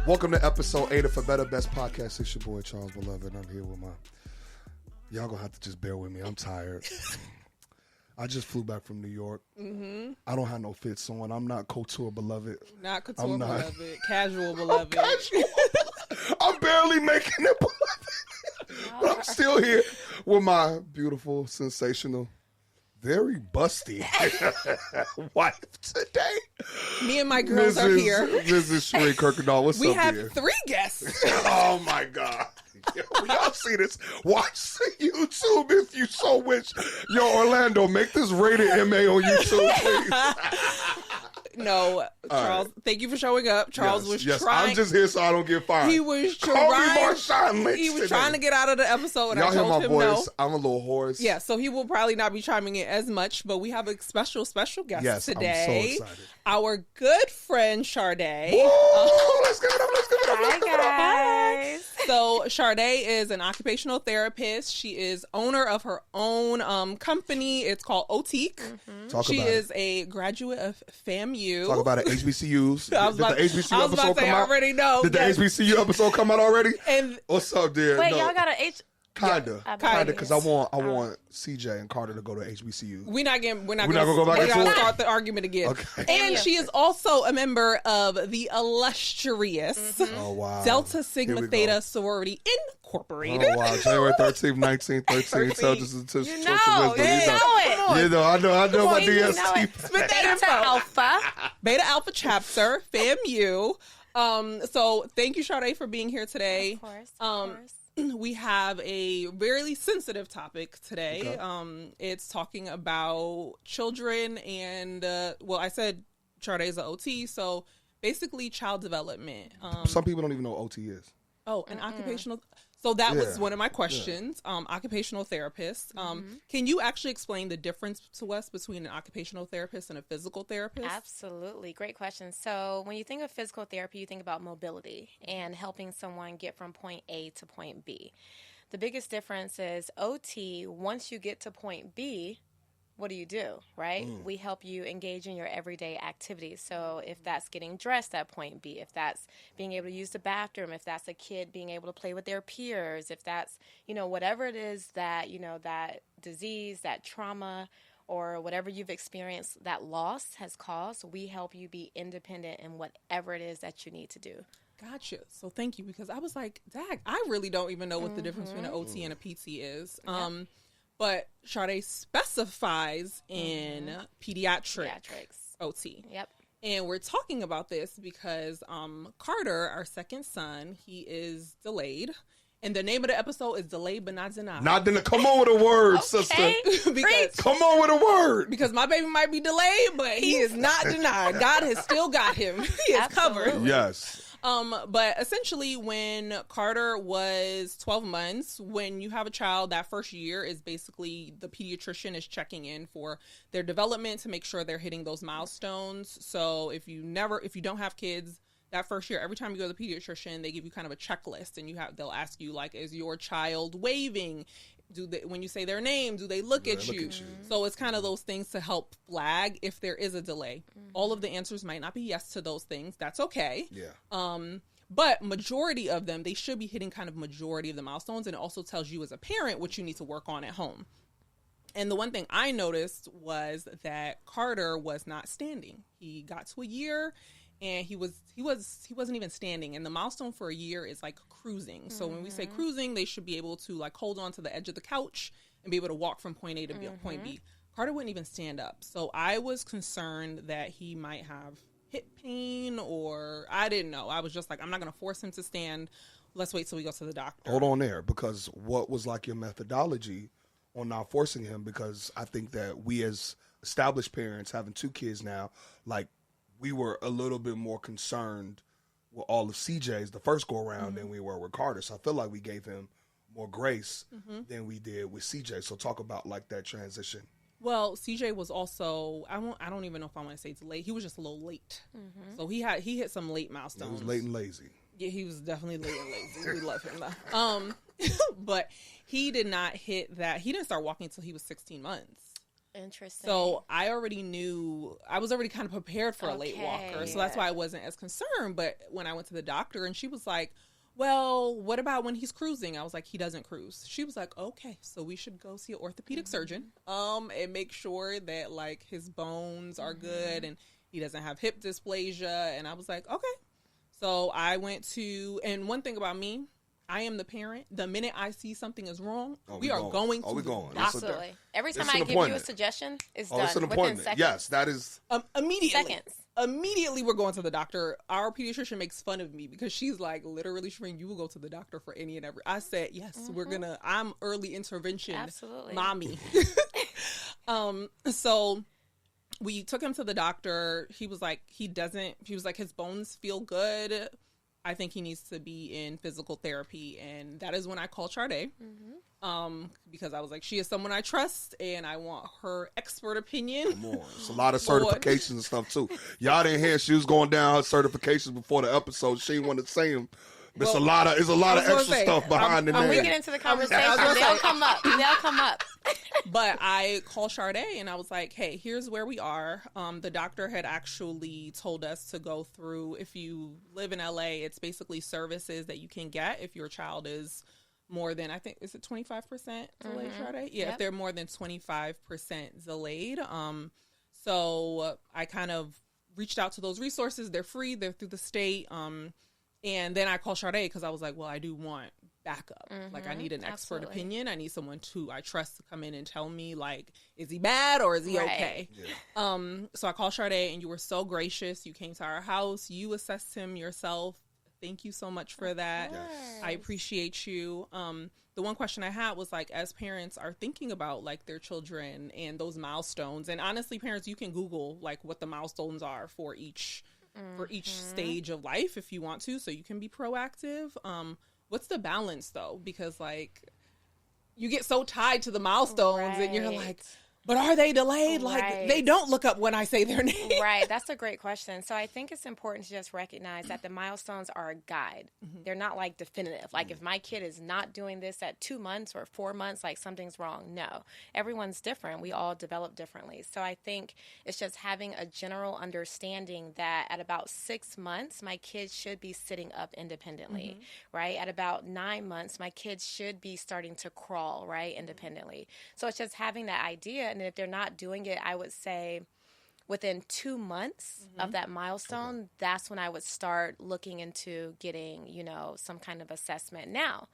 Welcome to episode 8 of For Better Best Podcast. It's your boy Charles Beloved. I'm here with y'all gonna have to just bear with me. I'm tired. I just flew back from New York. Mm-hmm. I don't have no fits on. I'm not couture beloved. Not couture beloved. Casual beloved. I'm barely making it beloved. But I'm still here with my beautiful, sensational, very busty wife today. Me and my girls are here. Mrs. Shireen Kirkendall, what's we up have here? 3 guests. Oh my God. Y'all see this? Watch the YouTube if you so wish. Yo, Orlando, make this rated MA on YouTube, please. No, Charles, thank you for showing up. Charles was trying. I'm just here so I don't get fired. He was Call me trying. Marshawn Lynch He was today. trying to get out of the episode, and Y'all I hear told my him voice? no. I'm a little hoarse. Yeah, so he will probably not be chiming in as much, but we have a special guest today. I'm so excited. Our good friend Shardia. Let's give it up. Hi, guys. So Shardia is an occupational therapist. She is owner of her own company. It's called Otique. Mm-hmm. She is a graduate of FAMU. Talk about it. HBCUs. Did the HBCU episode come out? I already know. Did the HBCU episode come out already? And what's up, dear? Wait, No. y'all got an Kinda, Kinda. because I want CJ and Carter to go to HBCU. we're not gonna go back and forth? start the argument again. Okay. And she is also a member of the illustrious Oh wow, Delta Sigma Here we Theta go. Sorority Incorporated. Oh wow, January 13th, 1913. So just to You know it. You know, I know my You know DST. it. Spit that Beta info. Alpha. Beta Alpha chapter, FAMU. So thank you, Shardia, for being here today. Of course. We have a very sensitive topic today. Okay. It's talking about children and, I said Shardia is an OT, so basically child development. Some people don't even know what OT is. Oh, an occupational. So that was Yeah. one of my questions. Occupational therapist. Can you actually explain the difference to us between an occupational therapist and a physical therapist? Absolutely. Great question. So when you think of physical therapy, you think about mobility and helping someone get from point A to point B. The biggest difference is OT, once you get to point B, what do? Right? We help you engage in your everyday activities. So if that's getting dressed at point B, if that's being able to use the bathroom, if that's a kid being able to play with their peers, if that's, whatever it is that, that disease, that trauma, or whatever you've experienced that loss has caused, we help you be independent in whatever it is that you need to do. Gotcha. So thank you, because I was like, dag, I really don't even know what the difference between an OT and a PT is. But Shardia specifies in pediatrics OT. Yep. And we're talking about this because Carter, our second son, he is delayed. And the name of the episode is Delayed But Not Denied. Come on with a word, Okay. sister. because, Come on with a word. because my baby might be delayed, but he is not denied. God has still got him. He is covered. Yes. But essentially when Carter was 12 months, when you have a child, that first year is basically the pediatrician is checking in for their development to make sure they're hitting those milestones. So if you don't have kids that first year, every time you go to the pediatrician, they give you kind of a checklist, and they'll ask you, like, is your child waving? When you say their name, do they look at you? So it's kind of those things to help flag if there is a delay. All of the answers might not be yes to those things. That's okay. Yeah. But majority of them, they should be hitting kind of majority of the milestones, and it also tells you as a parent what you need to work on at home. And the one thing I noticed was that Carter was not standing. He got to a year and he wasn't even standing. And the milestone for a year is like cruising. So when we say cruising, they should be able to like hold on to the edge of the couch and be able to walk from point A to point B. Carter wouldn't even stand up. So I was concerned that he might have hip pain, or I didn't know. I was just like, I'm not going to force him to stand. Let's wait till we go to the doctor. Hold on there, because what was like your methodology on not forcing him? Because I think that we as established parents, having 2 kids now, like, we were a little bit more concerned with all of CJ's the first go around than we were with Carter. So I feel like we gave him more grace than we did with CJ. So talk about like that transition. Well, CJ was also, I don't even know if I want to say it's late. He was just a little late. So he hit some late milestones. He was late and lazy. Yeah, he was definitely late and lazy. We love him though. But he did not hit that. He didn't start walking until he was 16 months. Interesting. So I already knew, I was already kind of prepared for a late walker. So that's why I wasn't as concerned. But when I went to the doctor and she was like, well, what about when he's cruising? I was like, he doesn't cruise. She was like, okay, so we should go see an orthopedic surgeon and make sure that like his bones are good and he doesn't have hip dysplasia. And I was like, okay. So I went to, and one thing about me, I am the parent. The minute I see something is wrong, we are going to the doctor. Absolutely. Every time I give you a suggestion, it's done. It's an appointment. Seconds. Yes, that is. Immediately. Seconds. Immediately we're going to the doctor. Our pediatrician makes fun of me because she's like, literally, Shireen, you will go to the doctor for any and every. I said, yes, I'm early intervention. Absolutely. Mommy. So we took him to the doctor. He was like, he was like, his bones feel good. I think he needs to be in physical therapy. And that is when I called Shardia. Because I was like, she is someone I trust and I want her expert opinion. Come on. It's a lot of certifications and stuff too. Y'all didn't hear she was going down her certifications before the episode. She didn't want to say them. It's a lot of extra stuff behind the name. When we get into the conversation, they'll come up. They'll come up. But I called Shardia and I was like, hey, here's where we are. The doctor had actually told us to go through, if you live in LA, it's basically services that you can get if your child is more than, I think, is it 25% delayed, Shardia? Yeah, if they're more than 25% delayed. So I kind of reached out to those resources. They're free. They're through the state. And then I called Shardia because I was like, well, I do want backup. Like, I need an expert opinion. I need someone I trust to come in and tell me, like, is he bad or is he okay? Yeah. So I called Shardia and you were so gracious. You came to our house. You assessed him yourself. Thank you so much for that. Yes. I appreciate you. The one question I had was, like, as parents are thinking about, like, their children and those milestones, and honestly, parents, you can Google, like, what the milestones are for each stage of life if you want to, so you can be proactive. What's the balance though? Because like you get so tied to the milestones and you're like, but are they delayed? Like they don't look up when I say their name. Right. That's a great question. So I think it's important to just recognize that the milestones are a guide. They're not like definitive. Like if my kid is not doing this at 2 months or 4 months, like something's wrong. No, everyone's different. We all develop differently. So I think it's just having a general understanding that at about 6 months, my kids should be sitting up independently, right? At about 9 months, my kids should be starting to crawl, right? Independently. So it's just having that idea. And if they're not doing it, I would say within 2 months of that milestone, that's when I would start looking into getting, some kind of assessment. Now,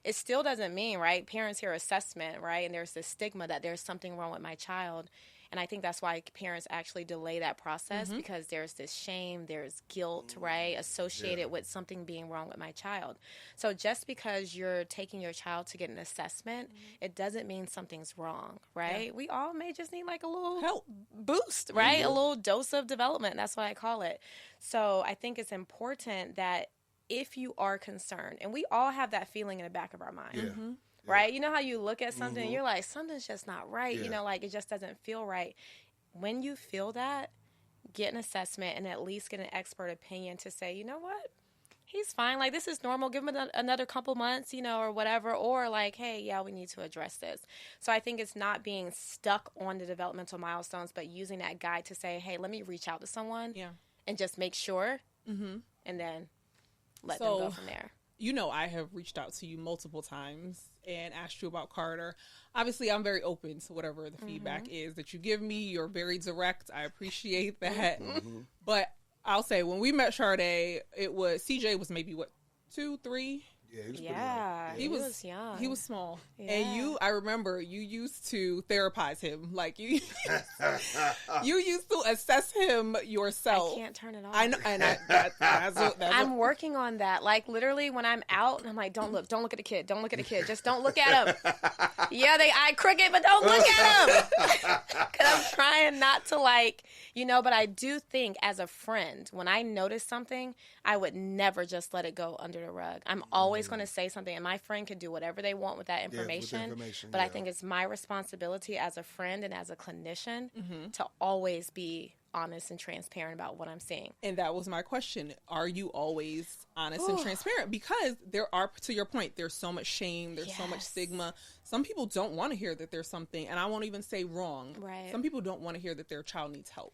it still doesn't mean, right? Parents hear assessment, right? And there's this stigma that there's something wrong with my child. And I think that's why parents actually delay that process because there's this shame, there's guilt, right, associated with something being wrong with my child. So just because you're taking your child to get an assessment, it doesn't mean something's wrong, right? Yeah. We all may just need like a little help boost, right? A little dose of development. That's what I call it. So I think it's important that if you are concerned, and we all have that feeling in the back of our mind. Right? You know how you look at something and you're like, something's just not right. Like it just doesn't feel right. When you feel that, get an assessment and at least get an expert opinion to say, you know what? He's fine. Like, this is normal. Give him another couple months, or whatever. Or like, hey, yeah, we need to address this. So I think it's not being stuck on the developmental milestones, but using that guide to say, hey, let me reach out to someone and just make sure and then let them go from there. I have reached out to you multiple times and asked you about Carter. Obviously, I'm very open to whatever the feedback is that you give me. You're very direct. I appreciate that. But I'll say, when we met Shardia, CJ was maybe, 2, 3? Yeah, he was young. He was small. Yeah. And I remember you used to therapize him. Like you used to assess him yourself. I can't turn it off. I know, and I'm working on that. Like literally when I'm out, I'm like, don't look at the kid. Don't look at the kid. Just don't look at him. Yeah, they eye crooked, but don't look at him. Because I'm trying not to but I do think as a friend, when I notice something, I would never just let it go under the rug. I'm always always going to say something, and my friend can do whatever they want with that information. But I think it's my responsibility as a friend and as a clinician to always be honest and transparent about what I'm seeing. And that was my question. Are you always honest and transparent? Because there are, to your point, there's so much shame, there's so much stigma. Some people don't want to hear that there's something, and I won't even say wrong. Right. Some people don't want to hear that their child needs help.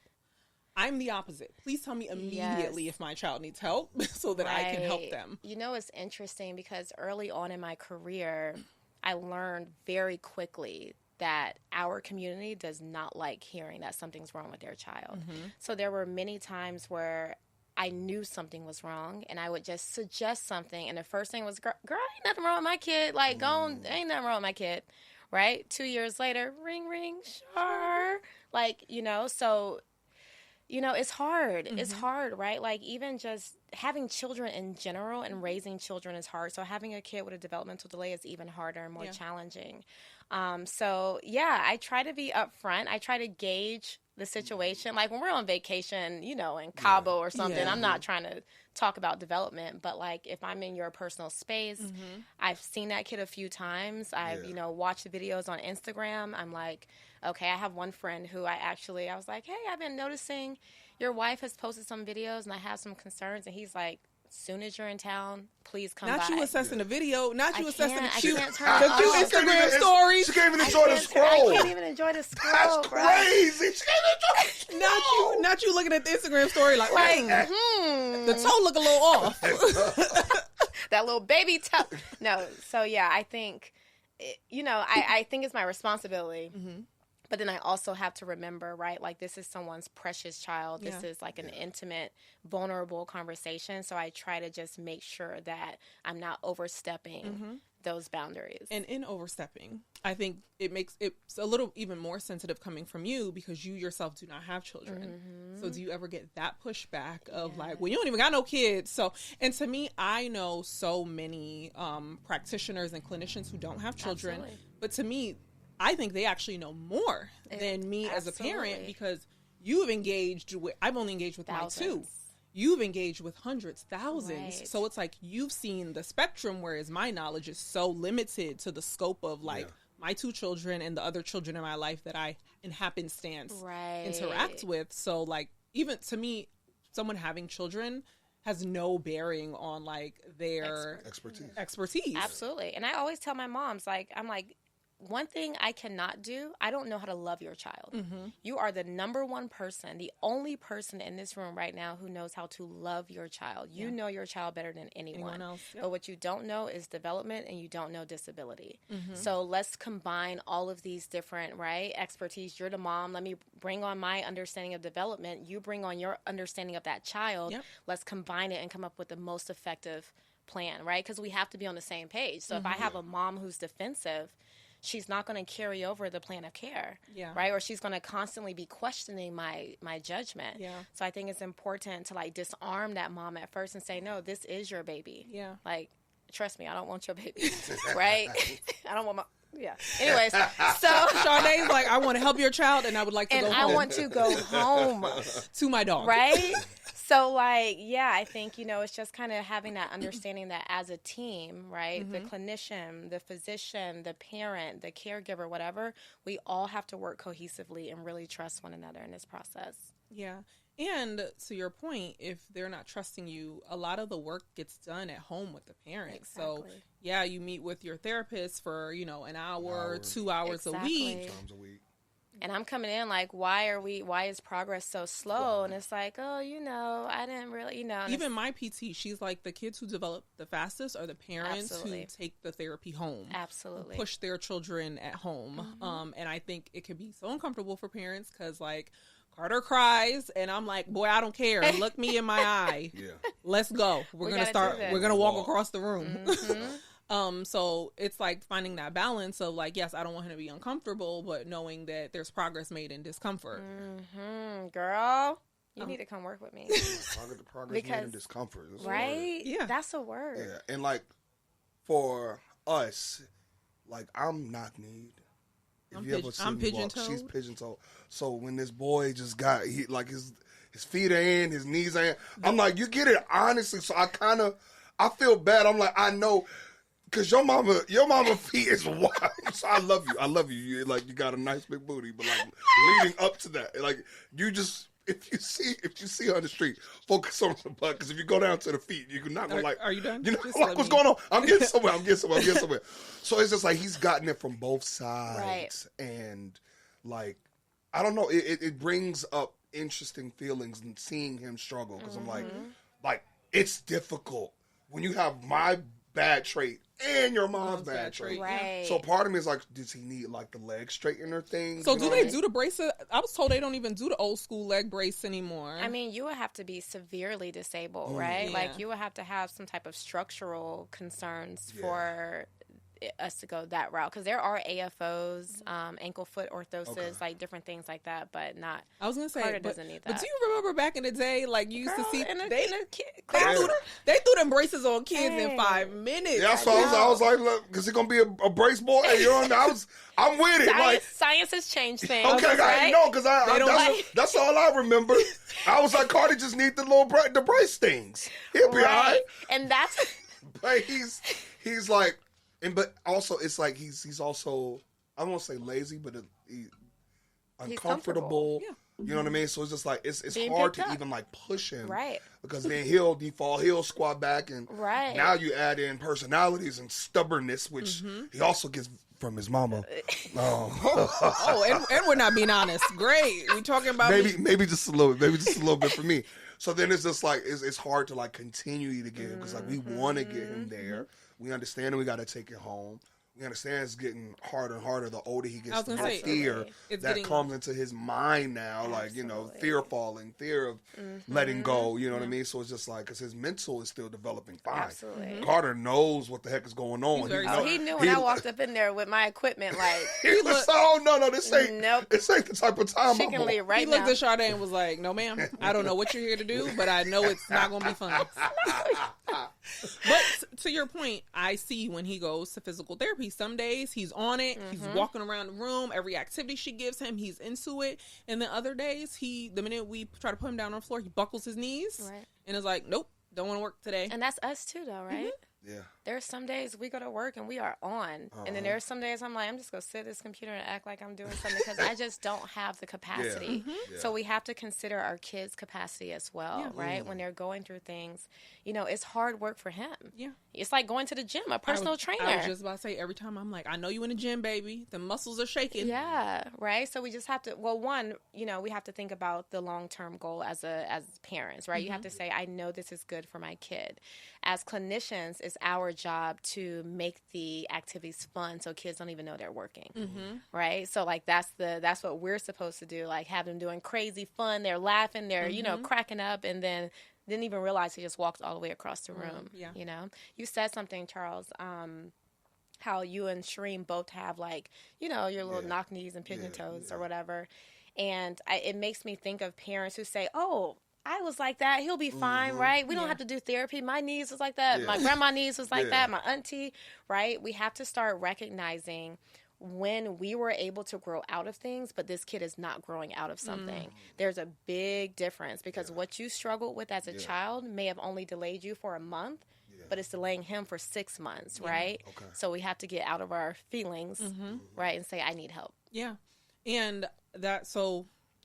I'm the opposite. Please tell me immediately if my child needs help so that I can help them. You know, it's interesting because early on in my career, I learned very quickly that our community does not like hearing that something's wrong with their child. So there were many times where I knew something was wrong, and I would just suggest something, and the first thing was, girl, ain't nothing wrong with my kid. Like, ain't nothing wrong with my kid, right? 2 years later, ring, ring, sure. Like, you know, so... You know, it's hard. It's hard, right? Like, even just having children in general and raising children is hard. So having a kid with a developmental delay is even harder and more challenging. So, yeah, I try to be upfront. I try to gauge the situation. Like, when we're on vacation, you know, in Cabo or something, I'm not trying to talk about development. But, like, if I'm in your personal space, I've seen that kid a few times. I've, you know, watched the videos on Instagram. I'm like... Okay, I have one friend who I was like, hey, I've been noticing your wife has posted some videos and I have some concerns. And he's like, as soon as you're in town, please come by. Not you assessing the video, not you assessing the cute Instagram stories. She can't even enjoy the scroll. I can't even enjoy the scroll. That's crazy. She can't enjoy the scroll. Not you looking at the Instagram story like the toe look a little off. That little baby toe. No, so yeah, I think, you know, I think it's my responsibility. But then I also have to remember, right, like this is someone's precious child. This is like an intimate, vulnerable conversation. So I try to just make sure that I'm not overstepping those boundaries. And in overstepping, I think it's a little even more sensitive coming from you because you yourself do not have children. So do you ever get that pushback of like, well, you don't even got no kids. So, and to me, I know so many practitioners and clinicians who don't have children. Absolutely. But to me, I think they actually know more than me as a parent because you've engaged with, I've only engaged with thousands. My two. You've engaged with hundreds, thousands. Right. So it's like you've seen the spectrum, whereas my knowledge is so limited to the scope of like my two children and the other children in my life that I, in happenstance, interact with. So like, even to me, someone having children has no bearing on like their expertise. Absolutely. And I always tell my moms, like, I'm like, one thing I cannot do, I don't know how to love your child. You are the number one person, the only person in this room right now who knows how to love your child. You know your child better than anyone else. But what you don't know is development and you don't know disability. So let's combine all of these different, expertise. You're the mom. Let me bring on my understanding of development. You bring on your understanding of that child. Let's combine it and come up with the most effective plan, right? Because we have to be on the same page. So if I have a mom who's defensive, she's not going to carry over the plan of care, right? Or she's going to constantly be questioning my judgment. So I think it's important to like disarm that mom at first and say, no, this is your baby. Like, trust me, I don't want your baby, right? I don't want my... Anyways, so Shardae's like, I want to help your child and I would like to go home. And I want to go home. To my dog. Right? So, like, I think, it's just kind of having that understanding that as a team, right, the clinician, the physician, the parent, the caregiver, whatever, we all have to work cohesively and really trust one another in this process. Yeah. And to your point, if they're not trusting you, a lot of the work gets done at home with the parents. So, you meet with your therapist for, an hour, 2 hours a week. And I'm coming in like, why is progress so slow? And it's like, I didn't really, Even my PT, she's like, the kids who develop the fastest are the parents who take the therapy home. Absolutely. Push their children at home. And I think it can be so uncomfortable for parents because, like, Carter cries, and I'm like, boy, I don't care. Look me in my eye. Let's go. We're going to start. We're going to walk across the room. So it's like finding that balance of like, yes, I don't want him to be uncomfortable, but knowing that there's progress made in discomfort. Girl, you need to come work with me. Progress made in discomfort. Right? That's a word. Yeah. And like for us, like I'm knock-kneed. I'm pigeon-toed. She's pigeon-toed. So when this boy just got, his feet are in, his knees are in, I'm like, you get it honestly. So I kind of, I feel bad. I'm like, I know, because your mama feet is wild. So I love you. You like, you got a nice big booty, but like leading up to that, like you just, if you see her on the street, focus on the butt, because if you go down to the feet, you're not gonna Are you done? You know, like, what's going on? I'm getting somewhere. So it's just like he's gotten it from both sides, Right. and like, I don't know. It brings up interesting feelings and seeing him struggle, because I'm like it's difficult when you have my bad trait and your mom's bad trait. Right. So part of me is like, does he need like the leg straightener thing? So You know do what I they mean? do the brace? I was told they don't even do the old school leg brace anymore. I mean, you would have to be severely disabled, right? Yeah. Like, you would have to have some type of structural concerns for us to go that route, because there are AFOs, ankle foot orthosis, like different things like that, but not. I was gonna say, Carter doesn't need that. But do you remember back in the day, like you used to see they class. threw them braces on kids in 5 minutes. Yeah, so I was like, look, because he's gonna be a brace boy. Hey, you know, I'm with it. Like, Science has changed things. okay, right? no, because that's all I remember. I was like, Cardi just need the brace things. He'll be all right. And that's But he's like, but also it's like he's also, I don't want to say lazy, but uncomfortable. Yeah. You know what I mean? So it's just like it's Being hard picked to up. even like push him, Right. Because then he'll default, he'll squat back, and Right. now you add in and stubbornness, which he also gets from his mama. Oh, and we're not being honest. Great, we talking about maybe just a little bit for me. So then it's just like it's hard to like continue to get him, because like we want to get him there. We understand that we got to take it home. We understand it's getting harder and harder the older he gets. The more fear that comes into his mind now, like, you know, fear of falling, fear of letting go. You know what I mean? So it's just like, because his mental is still developing fine. Absolutely. Carter knows what the heck is going on. he knew when I walked up in there with my equipment, like, He was oh no, this ain't Nope. this ain't the type of time. she can leave right he now. looked at Shardia and was like, "No, ma'am. I don't know what you're here to do, but I know it's not going to be fun." But to your point, I see when he goes to physical therapy, some days he's on it. He's walking around the room. Every activity she gives him, he's into it. And then other days, the minute we try to put him down on the floor, he buckles his knees and is like, "Nope, don't want to work today." And that's us too, though, right? Yeah. There's some days we go to work and we are on. And then there's some days I'm like, I'm just going to sit at this computer and act like I'm doing something, because I just don't have the capacity. So we have to consider our kids' capacity as well, right? When they're going through things, you know, it's hard work for him. Yeah. It's like going to the gym, a personal trainer. I was just about to say, every time I'm like, "I know you in the gym, baby. The muscles are shaking." Yeah, right? So we just have to, well, one, you know, we have to think about the long-term goal as parents, right? You have to say, I know this is good for my kid. As clinicians, it's our job to make the activities fun so kids don't even know they're working, right? So, like, that's what we're supposed to do, like, have them doing crazy fun. They're laughing, they're, you know, cracking up, and then didn't even realize he just walked all the way across the room, you know? You said something, Charles, how you and Shireen both have, like, you know, your little knock knees and pigeon toes or whatever. And it makes me think of parents who say, "Oh, I was like that. He'll be fine, right? We don't have to do therapy. My knees was like that. My grandma's knees was like that. My auntie," right? We have to start recognizing when we were able to grow out of things, but this kid is not growing out of something. There's a big difference, because what you struggled with as a child may have only delayed you for a month, but it's delaying him for 6 months, right? Okay. So we have to get out of our feelings, right, and say, "I need help." Yeah. And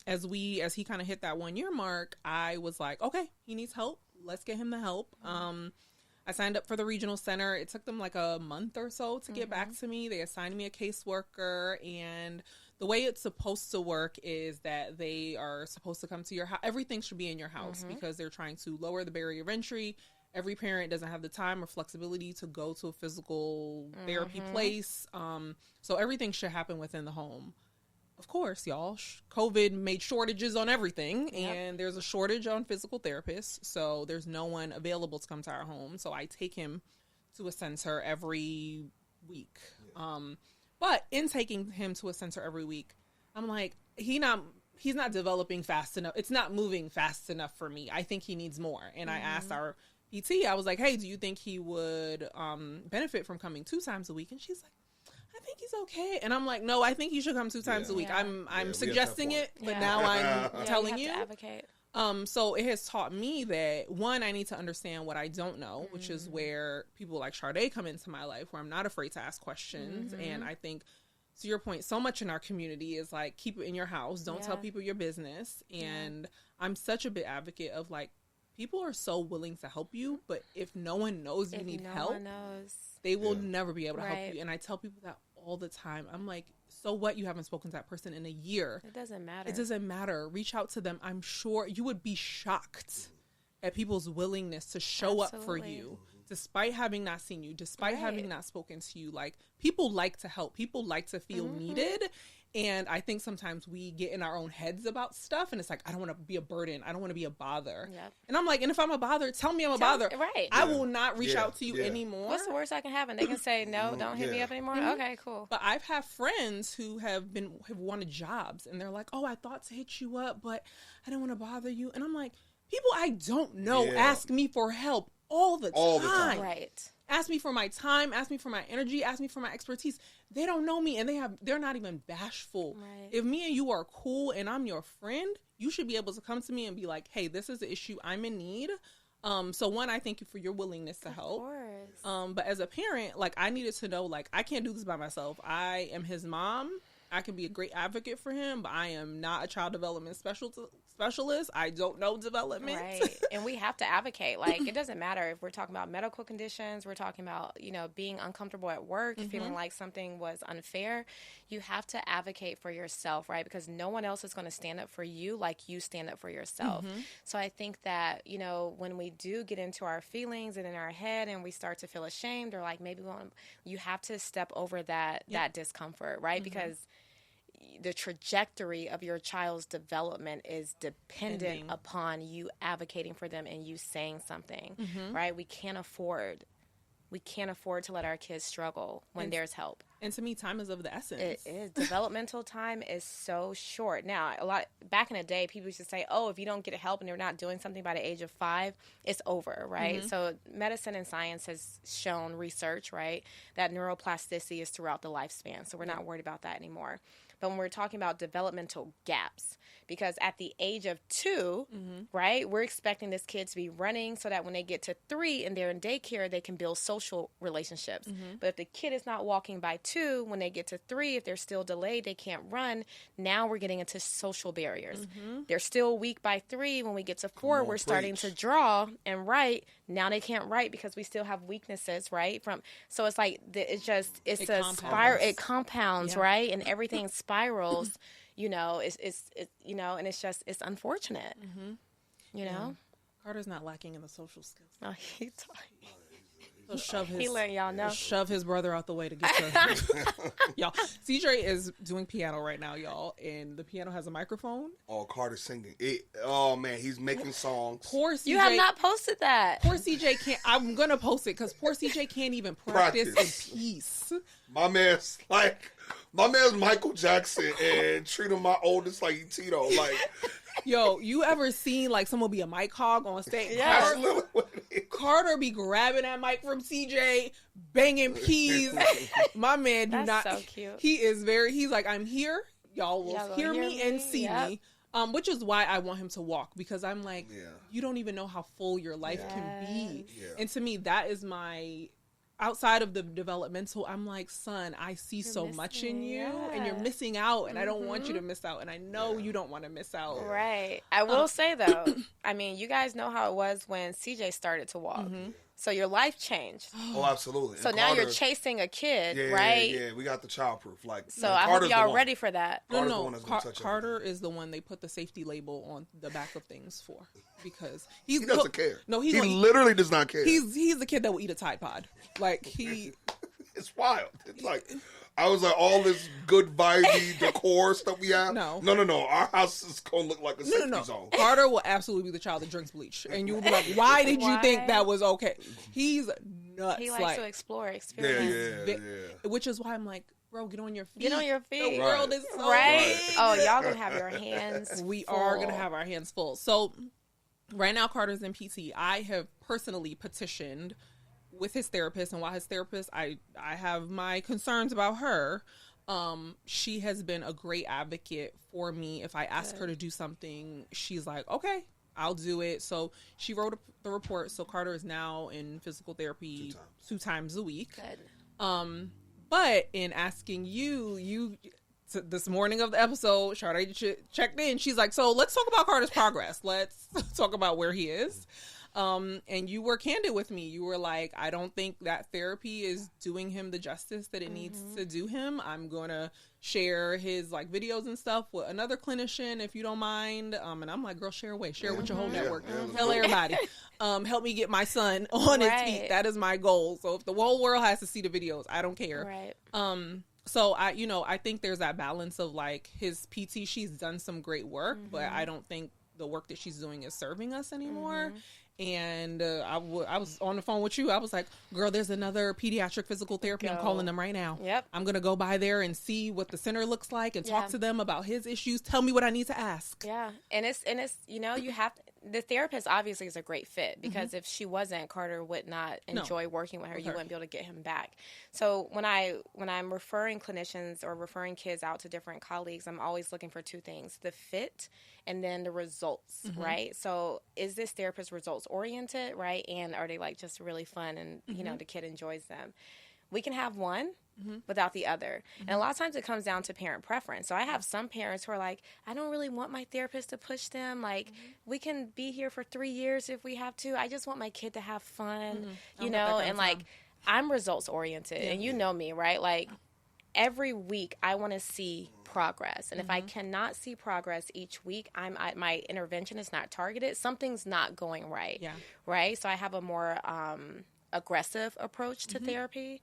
as he kind of hit that 1 year mark, I was like, okay, he needs help. Let's get him the help. I signed up for the regional center. It took them like a month or so to get back to me. They assigned me a caseworker, and the way it's supposed to work is that they are supposed to come to your house. Everything should be in your house, because they're trying to lower the barrier of entry. Every parent doesn't have the time or flexibility to go to a physical therapy place. So everything should happen within the home. Of course, y'all, COVID made shortages on everything, and there's a shortage on physical therapists, so there's no one available to come to our home. So I take him to a center every week. But in taking him to a center every week, I'm like, he's not developing fast enough. It's not moving fast enough for me. I think he needs more. And I asked our PT, I was like, "Hey, do you think he would benefit from coming 2 times a week?" And she's like, "I think he's okay." And I'm like, "No, I think you should come 2 times a week. I'm suggesting it, but now I'm telling you." Advocate. So it has taught me that, one, I need to understand what I don't know, which is where people like Shardia come into my life, where I'm not afraid to ask questions. And I think, to your point, so much in our community is like, keep it in your house. Don't tell people your business. And I'm such a big advocate of like, people are so willing to help you, but if no one knows you need help, they will never be able to help you. And I tell people that all the time. I'm like, so what? You haven't spoken to that person in a year. It doesn't matter. It doesn't matter. Reach out to them. I'm sure you would be shocked at people's willingness to show up for you, despite having not seen you, despite having not spoken to you. Like, people like to help. People like to feel needed. And I think sometimes we get in our own heads about stuff, and it's like, I don't want to be a burden. I don't want to be a bother. Yep. And I'm like, and if I'm a bother, tell me I'm a bother. Right. I will not reach out to you anymore. What's the worst that can happen? They can say, no, don't hit me up anymore. Okay, cool. But I've had friends who have wanted jobs, and they're like, oh, I thought to hit you up, but I didn't want to bother you. And I'm like, people I don't know ask me for help all the time. Right. Ask me for my time, ask me for my energy, ask me for my expertise. They don't know me, and they're not even bashful. Right. If me and you are cool and I'm your friend, you should be able to come to me and be like, hey, this is the issue, I'm in need. So one, I thank you for your willingness to help. Of course. But as a parent, like, I needed to know, like, I can't do this by myself. I am his mom. I can be a great advocate for him, but I am not a child development specialist. I don't know development. Right. And we have to advocate. Like, it doesn't matter if we're talking about medical conditions, we're talking about, being uncomfortable at work, feeling like something was unfair. You have to advocate for yourself, right? Because no one else is going to stand up for you like you stand up for yourself. So I think that, when we do get into our feelings and in our head and we start to feel ashamed, or like maybe you have to step over that discomfort, right? Because the trajectory of your child's development is dependent upon you advocating for them and you saying something, right? We can't afford to let our kids struggle when there's help. And to me, time is of the essence. It is. Developmental time is so short. Now, back in the day, people used to say, oh, if you don't get help and they're not doing something by the age of 5, it's over, right? So medicine and science has shown research, right, that neuroplasticity is throughout the lifespan. So we're not worried about that anymore. But when we're talking about developmental gaps, because at the age of 2, right, we're expecting this kid to be running so that when they get to 3 and they're in daycare, they can build social relationships. But if the kid is not walking by 2, when they get to 3, if they're still delayed, they can't run. Now we're getting into social barriers. They're still weak by 3. When we get to 4, we're starting to draw and write. Now they can't write because we still have weaknesses, right? So it's like, it's a spiral. It compounds, right? And everything spirals. And it's unfortunate. Carter's not lacking in the social skills. No, He'll he letting y'all know. Shove his brother out the way to get to y'all. CJ is doing piano right now, y'all, and the piano has a microphone. Oh, Carter's singing it. Oh man, he's making songs. Poor CJ. You have not posted that. Poor CJ can't. I'm gonna post it because poor CJ can't even practice in peace. My man's Michael Jackson and treating my oldest like Tito. Like, yo, you ever seen like someone be a mic hog on stage? Yeah. Carter be grabbing that mic from CJ, banging keys. My man That's so cute. He's like, I'm here. Y'all will hear me and see me. Which is why I want him to walk, because I'm like, you don't even know how full your life can be. Yeah. And to me, that is outside of the developmental, I'm like, son, I see so much in you and you're missing out, and I don't want you to miss out, and I know you don't want to miss out. Right. I will say, though, I mean, you guys know how it was when CJ started to walk. So your life changed. Oh, absolutely. So and now Carter, you're chasing a kid, right? Yeah, we got the childproof. So I hope y'all ready for that. No. Carter is the one they put the safety label on the back of things for, because he doesn't care. No, he literally does not care. He's the kid that will eat a Tide Pod. Like it's wild. It's like, I was like, all this good vibey decor stuff we have. No. Our house is gonna look like a safety zone. Carter will absolutely be the child that drinks bleach, and you will be like, "Why did you think that was okay?" He's nuts. He likes to explore, experience. Yeah. Which is why I'm like, bro, get on your feet. Get on your feet. The world is so right. Oh, y'all gonna have your hands. We full. are gonna have our hands full. So right now, Carter's in PT. I have personally petitioned with his therapist, and while his therapist, I have my concerns about her. She has been a great advocate for me. If I ask her to do something, she's like, okay, I'll do it. So she wrote the report. So Carter is now in physical therapy 2 times a week. Good. But in asking you this morning of the episode, Shardia checked in. She's like, so let's talk about Carter's progress. Let's talk about where he is. And you were candid with me. You were like, I don't think that therapy is doing him the justice that it needs to do him. I'm going to share his like videos and stuff with another clinician, if you don't mind. And I'm like, girl, share away. Share with your whole network. Tell everybody. Help me get my son on his feet. That is my goal. So if the whole world has to see the videos, I don't care. Right. So I think there's that balance of like his PT, she's done some great work, but I don't think the work that she's doing is serving us anymore. And I was on the phone with you. I was like, girl, there's another pediatric physical therapy. I'm calling them right now. Yep. I'm going to go by there and see what the center looks like and talk to them about his issues. Tell me what I need to ask. Yeah. And it's you have the therapist obviously is a great fit because if she wasn't, Carter would not enjoy working with her. You wouldn't be able to get him back. So when I'm referring clinicians or referring kids out to different colleagues, I'm always looking for two things: the fit and then the results, right? So is this therapist results oriented, right? And are they like just really fun and the kid enjoys them? We can have one without the other. And a lot of times it comes down to parent preference. So I have some parents who are like, I don't really want my therapist to push them. Like, we can be here for 3 years if we have to. I just want my kid to have fun, you know? And like, I'm results oriented. And you know me, right? Like, every week I want to see progress. And if I cannot see progress each week, my intervention is not targeted. Something's not going right. Yeah. Right? So I have a more aggressive approach to therapy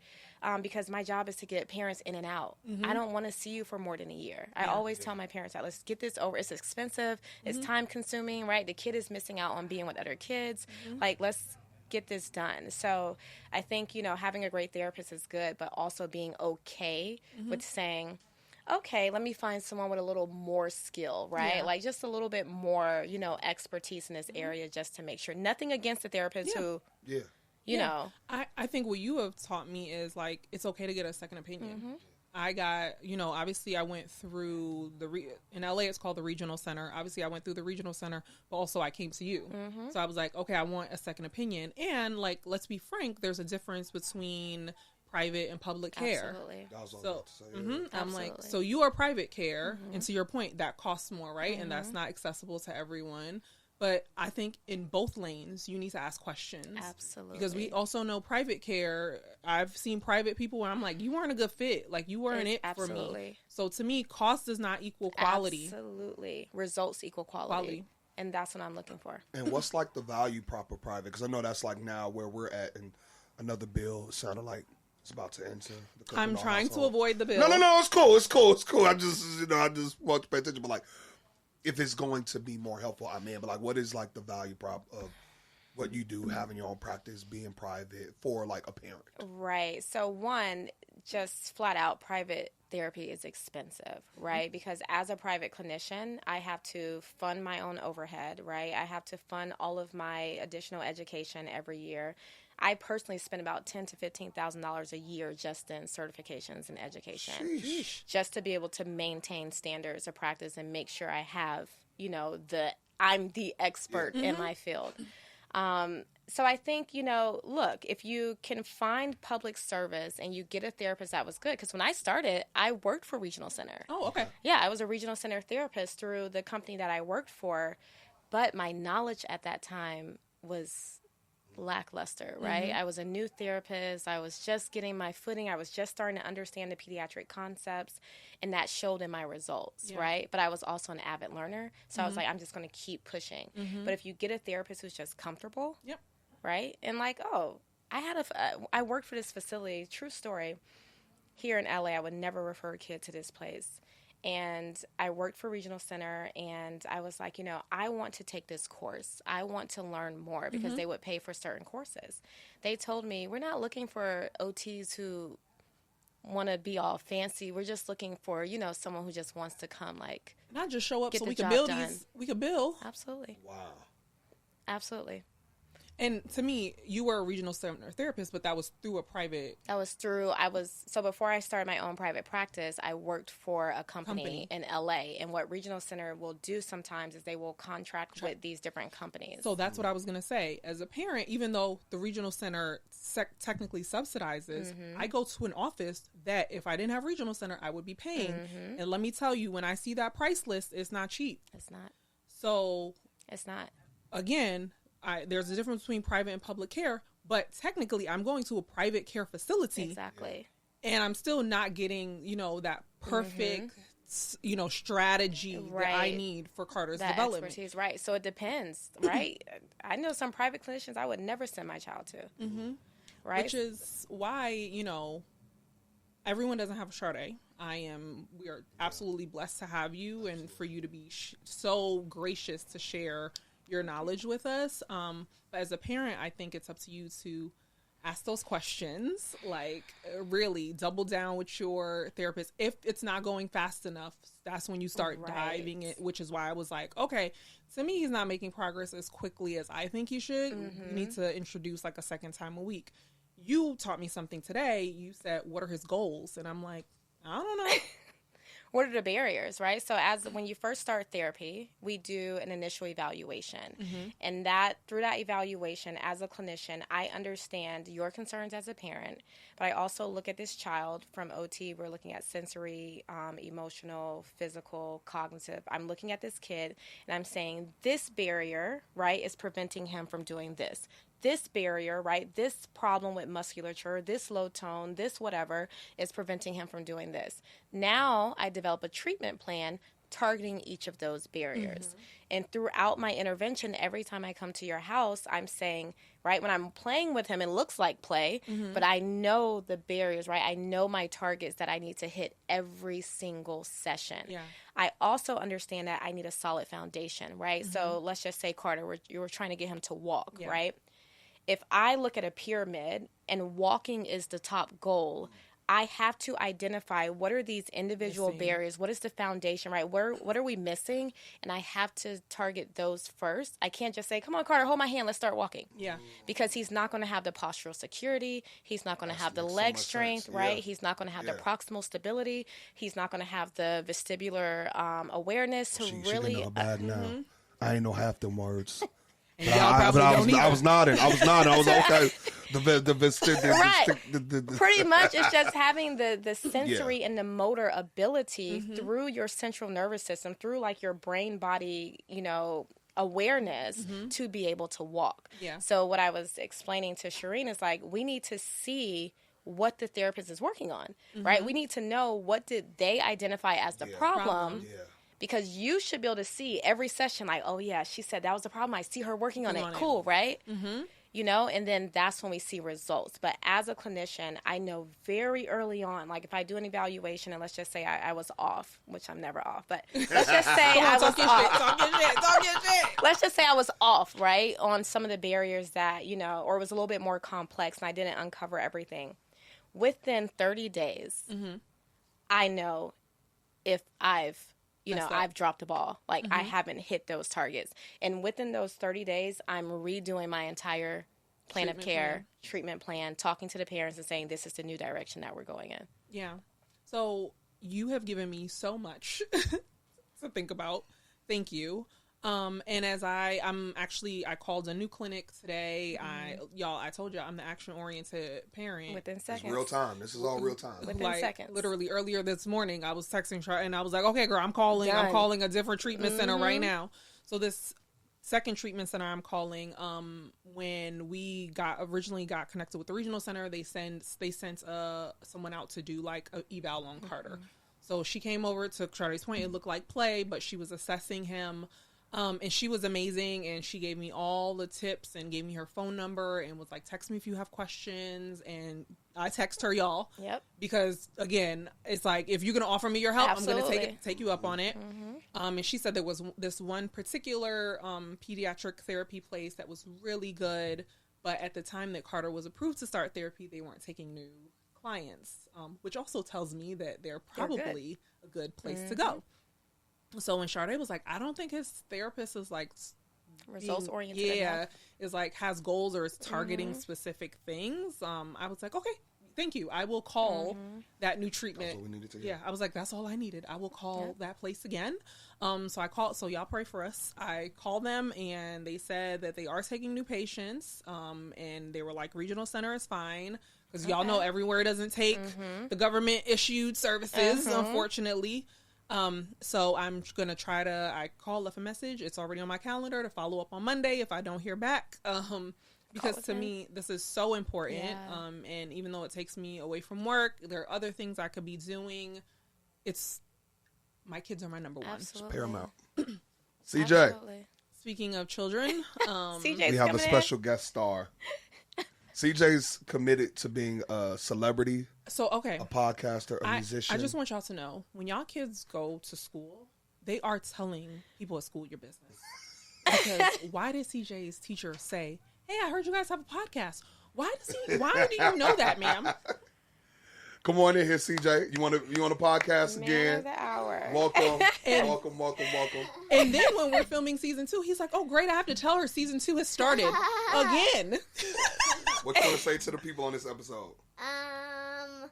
because my job is to get parents in and out. I don't want to see you for more than a year. I always tell my parents that let's get this over. It's expensive. It's time consuming, right? The kid is missing out on being with other kids. Like, let's get this done. So I think, having a great therapist is good, but also being okay with saying, okay, let me find someone with a little more skill, right? Yeah. Like just a little bit more, expertise in this area just to make sure. Nothing against the therapist who, you know. I think what you have taught me is like, it's okay to get a second opinion. I got, obviously I went through in LA, it's called the regional center. Obviously I went through the regional center, but also I came to you. So I was like, okay, I want a second opinion. And like, let's be frank, there's a difference between private and public care. Absolutely. So I'm like, so you are private care. And to your point, that costs more, right? And that's not accessible to everyone. But I think in both lanes, you need to ask questions. Absolutely. Because we also know private care. I've seen private people where I'm like, you weren't a good fit. Like, you weren't it for me. So to me, cost does not equal quality. Absolutely. Results equal quality. And that's what I'm looking for. And what's like the value prop of private? Because I know that's like now where we're at, and another bill sounded like it's about to enter the I'm trying to avoid the bill. No, it's cool. I just want to pay attention, but like, if it's going to be more helpful, I mean, but like, what is like the value prop of what you do, having your own practice, being private for like a parent? Right. So one, just flat out, private therapy is expensive, right? Because as a private clinician, I have to fund my own overhead, right? I have to fund all of my additional education every year. I personally spend about $10,000 to $15,000 a year just in certifications and education, just to be able to maintain standards of practice and make sure I have, I'm the expert in my field. So I think, look, if you can find public service and you get a therapist that was good, because when I started, I worked for Regional Center. Oh, okay. Yeah, I was a Regional Center therapist through the company that I worked for, but my knowledge at that time was lackluster, right? I was a new therapist. I was just getting my footing. I was just starting to understand the pediatric concepts, and that showed in my results, right? But I was also an avid learner, so I was like, I'm just going to keep pushing. But if you get a therapist who's just comfortable, right? And like, I worked for this facility, true story, here in LA. I would never refer a kid to this place. And I worked for Regional Center, and I was like, I want to take this course. I want to learn more, because they would pay for certain courses. They told me, we're not looking for OTs who want to be all fancy. We're just looking for, someone who just wants to come, like, not just show up so we can build. We can build. Absolutely. Wow. Absolutely. And to me, you were a regional center therapist, but that was through a private. So before I started my own private practice, I worked for a company in LA. And what regional center will do sometimes is they will contract with these different companies. So that's what I was going to say. As a parent, even though the regional center technically subsidizes, I go to an office that if I didn't have regional center, I would be paying. And let me tell you, when I see that price list, it's not cheap. It's not. So it's not. Again, there's a difference between private and public care, but technically I'm going to a private care facility. Exactly. And I'm still not getting, that perfect, strategy that I need for Carter's development. Expertise, right. So it depends, right? I know some private clinicians I would never send my child to. Right. Which is why, everyone doesn't have a Shardia. We are absolutely blessed to have you and for you to be so gracious to share your knowledge with us. But as a parent, I think it's up to you to ask those questions, like really double down with your therapist. If it's not going fast enough, that's when you start diving in, which is why I was like, okay, to me, he's not making progress as quickly as I think he should. You need to introduce like a second time a week. You taught me something today. You said, what are his goals? And I'm like, I don't know. What are the barriers, right? So when you first start therapy, we do an initial evaluation. And through that evaluation, as a clinician, I understand your concerns as a parent, but I also look at this child from OT. We're looking at sensory, emotional, physical, cognitive. I'm looking at this kid and I'm saying this barrier, right, is preventing him from doing this. This barrier, right, this problem with musculature, this low tone, this whatever is preventing him from doing this. Now I develop a treatment plan targeting each of those barriers. And throughout my intervention, every time I come to your house, I'm saying, right, when I'm playing with him, it looks like play, but I know the barriers, right? I know my targets that I need to hit every single session. I also understand that I need a solid foundation, right? So let's just say, Carter, you were trying to get him to walk, right? If I look at a pyramid and walking is the top goal, I have to identify what are these individual barriers, what is the foundation, right? What are we missing? And I have to target those first. I can't just say, come on, Carter, hold my hand, let's start walking. Because he's not going to have the postural security. He's not going to have the leg strength, right? He's not going to have the proximal stability. He's not going to have the vestibular awareness to really... She bad now. I ain't know half them words. I was nodding. I was okay. Pretty much, it's just having the sensory and the motor ability through your central nervous system, through like your brain body, awareness to be able to walk. So what I was explaining to Shireen is like, we need to see what the therapist is working on, right? We need to know what did they identify as the problem. Because you should be able to see every session like, oh, yeah, she said that was the problem. I see her working on it. Cool, right? And then that's when we see results. But as a clinician, I know very early on, like if I do an evaluation and let's just say I was off, which I'm never off, but let's just say I was off. Let's just say I was off, right, on some of the barriers that, or it was a little bit more complex and I didn't uncover everything. Within 30 days, I know if I've dropped the ball. Like, I haven't hit those targets. And within those 30 days, I'm redoing my entire treatment plan, talking to the parents and saying, this is the new direction that we're going in. Yeah. So you have given me so much to think about. Thank you. And as I called a new clinic today. I told you I'm the action-oriented parent. Within seconds. It's real time. This is all real time. Within seconds. Literally earlier this morning, I was texting her and I was like, okay, girl, I'm calling a different treatment center right now. So this second treatment center I'm calling, when we originally got connected with the regional center, they sent someone out to do like an eval on Carter. So she came over to Shardia's point. It looked like play, but she was assessing him. And she was amazing, and she gave me all the tips and gave me her phone number and was like, text me if you have questions. And I text her, y'all. Yep. Because, again, it's like, if you're going to offer me your help, Absolutely. I'm going to take you up on it. And she said there was this one particular pediatric therapy place that was really good, but at the time that Carter was approved to start therapy, they weren't taking new clients, which also tells me that they're probably a good place to go. So when Shardia was like, I don't think his therapist is like results oriented. Yeah, is like has goals or is targeting specific things. I was like, okay, thank you. I will call that new treatment. That's what we needed to hear. Yeah, I was like, that's all I needed. I will call that place again. So I called. So y'all pray for us. I called them and they said that they are taking new patients. And they were like, regional center is fine because y'all know everywhere doesn't take the government issued services, unfortunately. So I'm gonna try to. I left a message. It's already on my calendar to follow up on Monday if I don't hear back. Because to me, this is so important. Yeah. And even though it takes me away from work, there are other things I could be doing. My kids are my number one. Absolutely. It's paramount. CJ. Absolutely. Speaking of children, CJ's we have a special guest star. CJ's committed to being a celebrity. So, okay. A podcaster, a musician. I just want y'all to know, when y'all kids go to school, they are telling people at school your business. Because why did CJ's teacher say, hey, I heard you guys have a podcast. Why do you know that, ma'am? Come on in here, CJ. You want a podcast again? Man of the hour. Welcome. welcome. And then when we're filming season 2, he's like, oh, great, I have to tell her season 2 has started again. What you want to say to the people on this episode? Hi.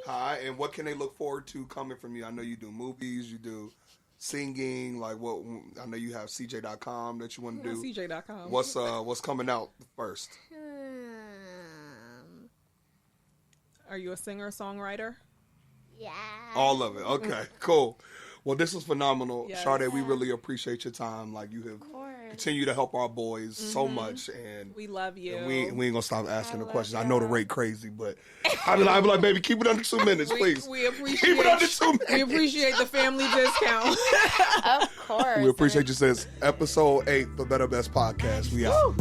Hi, and what can they look forward to coming from you? I know you do movies, you do singing, like what I know you have CJ.com that you want to do. CJ.com. What's coming out first? Are you a singer-songwriter? Yeah. All of it. Okay, cool. Well, this was phenomenal. Yes. Shardia, we really appreciate your time. Like, you have continued to help our boys so much. And we love you. And we ain't going to stop asking the questions. I know the rate crazy, but I'd be like, baby, keep it under 2 minutes, please. We appreciate keep it under 2 minutes. We appreciate the family discount. Of course. We appreciate you. Says episode 8, the Better Best Podcast. We out.